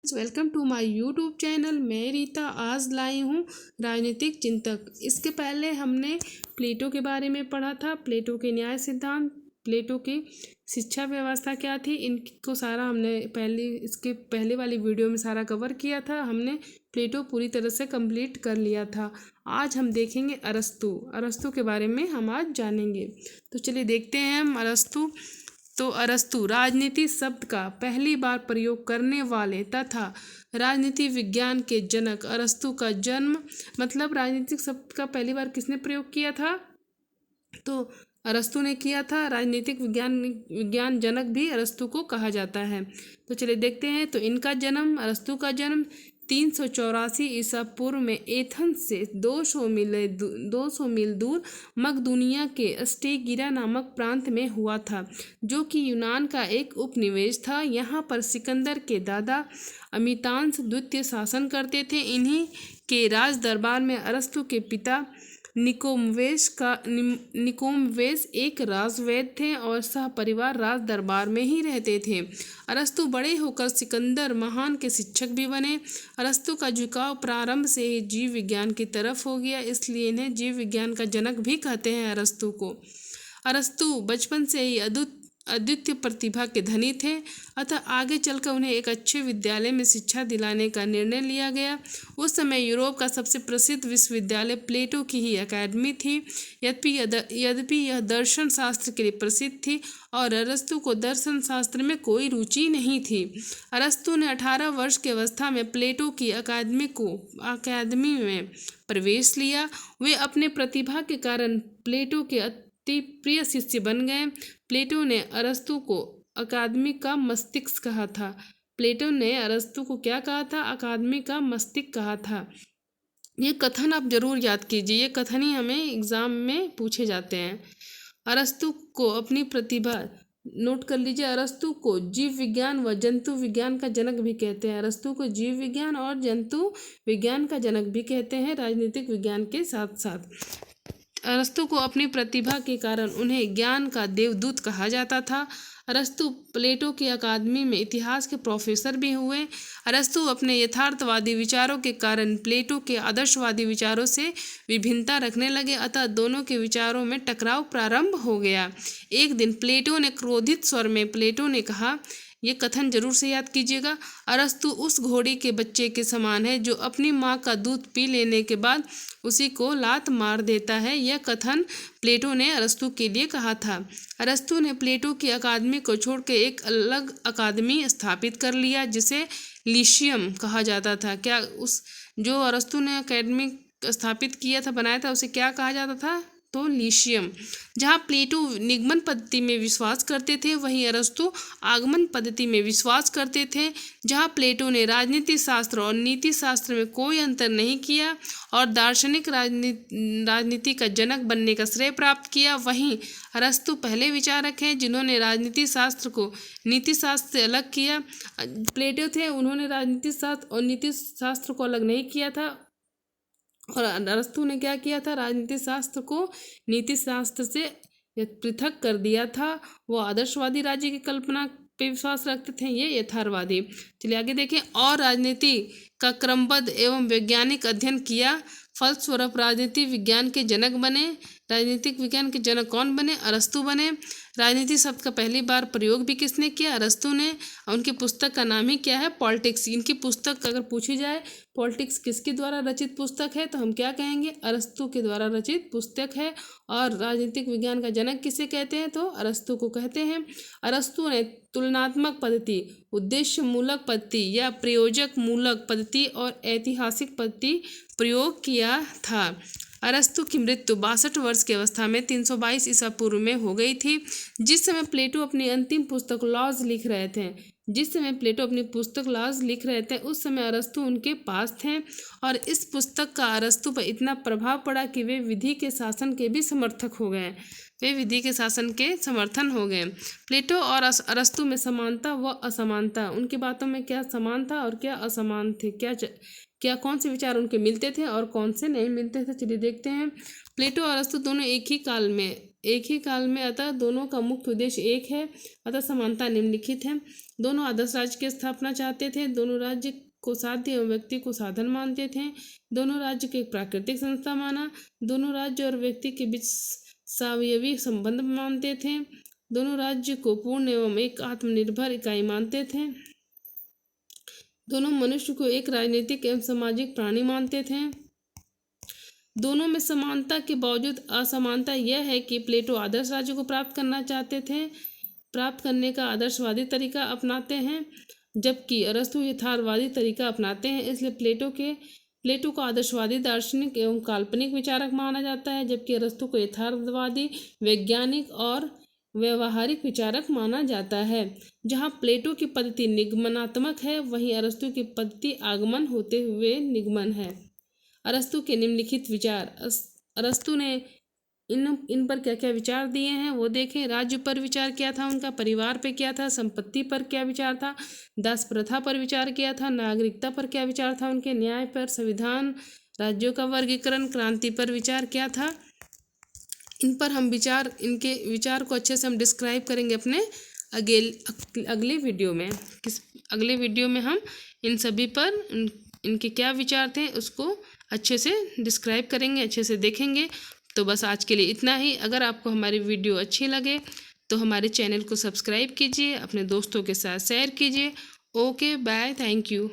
Welcome to my YouTube channel. मैं रीता आज लाई हूँ राजनीतिक चिंतक। इसके पहले हमने प्लेटो के बारे में पढ़ा था, प्लेटो के न्याय सिद्धांत, प्लेटो की शिक्षा व्यवस्था क्या थी, इनको सारा हमने इसके पहले वाली वीडियो में सारा कवर किया था। हमने प्लेटो पूरी तरह से कंप्लीट कर लिया था। आज हम देखेंगे अरस्तु के बारे में हम आज जानेंगे। तो चलिए देखते हैं हम अरस्तु। तो अरस्तु राजनीति शब्द का पहली बार प्रयोग करने वाले तथा राजनीति विज्ञान के जनक। अरस्तु का जन्म मतलब राजनीतिक शब्द का पहली बार किसने प्रयोग किया था? तो अरस्तु ने किया था। राजनीतिक विज्ञान जनक भी अरस्तु को कहा जाता है। तो चलिए देखते हैं। तो अरस्तु का जन्म 384 ईसा पूर्व में एथेंस से 200 मील दूर मकदूनिया के स्टेगिरा नामक प्रांत में हुआ था, जो कि यूनान का एक उपनिवेश था। यहाँ पर सिकंदर के दादा अमितांस द्वितीय शासन करते थे। इन्हीं के राज दरबार में अरस्तु के पिता निकोमवेस एक राजवैद्य थे और सह परिवार राज दरबार में ही रहते थे। अरस्तु बड़े होकर सिकंदर महान के शिक्षक भी बने। अरस्तु का झुकाव प्रारंभ से ही जीव विज्ञान की तरफ हो गया, इसलिए इन्हें जीव विज्ञान का जनक भी कहते हैं अरस्तु को। अरस्तु बचपन से ही अद्वितीय प्रतिभा के धनी थे, अतः आगे चलकर उन्हें एक अच्छे विद्यालय में शिक्षा दिलाने का निर्णय लिया गया। उस समय यूरोप का सबसे प्रसिद्ध विश्वविद्यालय प्लेटो की ही अकादमी थी। यद्यपि यह दर्शन शास्त्र के लिए प्रसिद्ध थी और अरस्तु को दर्शन शास्त्र में कोई रुचि नहीं थी। अरस्तु ने 18 वर्ष की अवस्था में प्लेटो की अकादमी में प्रवेश लिया। वे अपने प्रतिभा के कारण प्लेटो के अति प्रिय शिष्य बन गए। प्लेटो ने अरस्तु को अकादमी का मस्तिष्क कहा था। प्लेटो ने अरस्तु को क्या कहा था? अकादमी का मस्तिष्क कहा था। ये कथन आप जरूर याद कीजिए, ये कथन ही हमें एग्जाम में पूछे जाते हैं। अरस्तु को अपनी प्रतिभा नोट कर लीजिए। अरस्तु को जीव विज्ञान व जंतु विज्ञान का जनक भी कहते हैं। अरस्तु को जीव विज्ञान और जंतु विज्ञान का जनक भी कहते हैं, राजनीतिक विज्ञान के साथ साथ। अरस्तु को अपनी प्रतिभा के कारण उन्हें ज्ञान का देवदूत कहा जाता था। अरस्तु प्लेटो की अकादमी में इतिहास के प्रोफेसर भी हुए। अरस्तु अपने यथार्थवादी विचारों के कारण प्लेटो के आदर्शवादी विचारों से विभिन्नता रखने लगे, अतः दोनों के विचारों में टकराव प्रारंभ हो गया। एक दिन प्लेटो ने क्रोधित स्वर में प्लेटो ने कहा, ये कथन जरूर से याद कीजिएगा, अरस्तु उस घोड़ी के बच्चे के समान है जो अपनी माँ का दूध पी लेने के बाद उसी को लात मार देता है। यह कथन प्लेटो ने अरस्तु के लिए कहा था। अरस्तु ने प्लेटो की अकादमी को छोड़कर एक अलग अकादमी स्थापित कर लिया, जिसे लिशियम कहा जाता था। क्या उस जो अरस्तु ने अकादमी स्थापित किया था, बनाया था, उसे क्या कहा जाता था? तो लिशियम। जहाँ प्लेटो निगमन पद्धति में विश्वास करते थे, वहीं अरस्तु आगमन पद्धति में विश्वास करते थे। जहाँ प्लेटो ने राजनीति शास्त्र और नीति शास्त्र में कोई अंतर नहीं किया और दार्शनिक राजनीति का जनक बनने का श्रेय प्राप्त किया, वहीं अरस्तु पहले विचारक हैं जिन्होंने राजनीति शास्त्र को नीति शास्त्र से अलग किया। प्लेटो थे, उन्होंने राजनीति शास्त्र और नीति शास्त्र को अलग नहीं किया था, और अरस्तु ने क्या किया था? राजनीति शास्त्र को नीति शास्त्र से पृथक कर दिया था। वो आदर्शवादी राज्य की कल्पना पे विश्वास रखते थे, ये यथार्थवादी। चलिए आगे देखें। और राजनीति का क्रमबद्ध एवं वैज्ञानिक अध्ययन किया, फलस्वरूप राजनीति विज्ञान के जनक बने। राजनीतिक विज्ञान के जनक कौन बने? अरस्तु बने। राजनीति शब्द का पहली बार प्रयोग भी किसने किया? अरस्तु ने। उनकी पुस्तक का नाम ही क्या है? पॉलिटिक्स। इनकी पुस्तक अगर पूछी जाए पॉलिटिक्स किसके द्वारा रचित पुस्तक है, तो हम क्या कहेंगे? अरस्तु के द्वारा रचित पुस्तक है। और राजनीतिक विज्ञान का जनक किसे कहते हैं? तो अरस्तु को कहते हैं। अरस्तु ने तुलनात्मक पद्धति, उद्देश्य मूलक पद्धति या प्रयोजक मूलक पद्धति और ऐतिहासिक पद्धति प्रयोग किया था। अरस्तु की मृत्यु 62 वर्ष की अवस्था में 322 ईसा पूर्व में हो गई थी। जिस समय प्लेटो अपनी अंतिम पुस्तक लॉज लिख रहे थे, उस समय अरस्तु उनके पास थे, और इस पुस्तक का अरस्तु पर इतना प्रभाव पड़ा कि वे विधि के शासन के भी समर्थक हो गए। प्लेटो और अरस्तु में समानता व असमानता, उनकी बातों में क्या समान था और क्या असमान थे, क्या कौन से विचार उनके मिलते थे और कौन से नहीं मिलते थे। चलिए देखते हैं। प्लेटो और अरस्तु दोनों एक ही काल में एक ही काल में, अतः दोनों का मुख्य उद्देश्य एक है, अतः समानता निम्नलिखित है। दोनों आदर्श राज्य की स्थापना चाहते थे, दोनों राज्य को साध्य एवं व्यक्ति को साधन मानते थे, दोनों राज्य को एक प्राकृतिक संस्था माना, दोनों राज्य और व्यक्ति के बीच सावयवी संबंध मानते थे, दोनों राज्य को पूर्ण एवं एक आत्मनिर्भर इकाई मानते थे, दोनों मनुष्य को एक राजनीतिक एवं सामाजिक प्राणी मानते थे। दोनों में समानता के बावजूद असमानता यह है कि प्लेटो आदर्श राज्य को प्राप्त करना चाहते थे, प्राप्त करने का आदर्शवादी तरीका अपनाते हैं, जबकि अरस्तु यथार्थवादी तरीका अपनाते हैं। इसलिए प्लेटो को आदर्शवादी दार्शनिक एवं काल्पनिक विचारक माना जाता है, जबकि अरस्तु को यथार्थवादी वैज्ञानिक और व्यवहारिक विचारक माना जाता है। जहाँ प्लेटो की पद्धति निगमनात्मक है, वहीं अरस्तु की पद्धति आगमन होते हुए निगमन है। अरस्तु के निम्नलिखित विचार। अरस्तु ने इन पर क्या क्या विचार दिए हैं वो देखें। राज्य पर विचार क्या था उनका, परिवार पे क्या था, संपत्ति पर क्या विचार था, दास प्रथा पर विचार किया था, नागरिकता पर क्या विचार था उनके, न्याय पर, संविधान, राज्यों का वर्गीकरण, क्रांति पर विचार क्या था। इन पर हम इनके विचार को अच्छे से हम डिस्क्राइब करेंगे अपने अगले वीडियो में। अगले वीडियो में हम इन सभी पर इनके क्या विचार थे उसको अच्छे से डिस्क्राइब करेंगे, अच्छे से देखेंगे। तो बस आज के लिए इतना ही। अगर आपको हमारी वीडियो अच्छी लगे तो हमारे चैनल को सब्सक्राइब कीजिए, अपने दोस्तों के साथ शेयर कीजिए। Okay bye, thank you.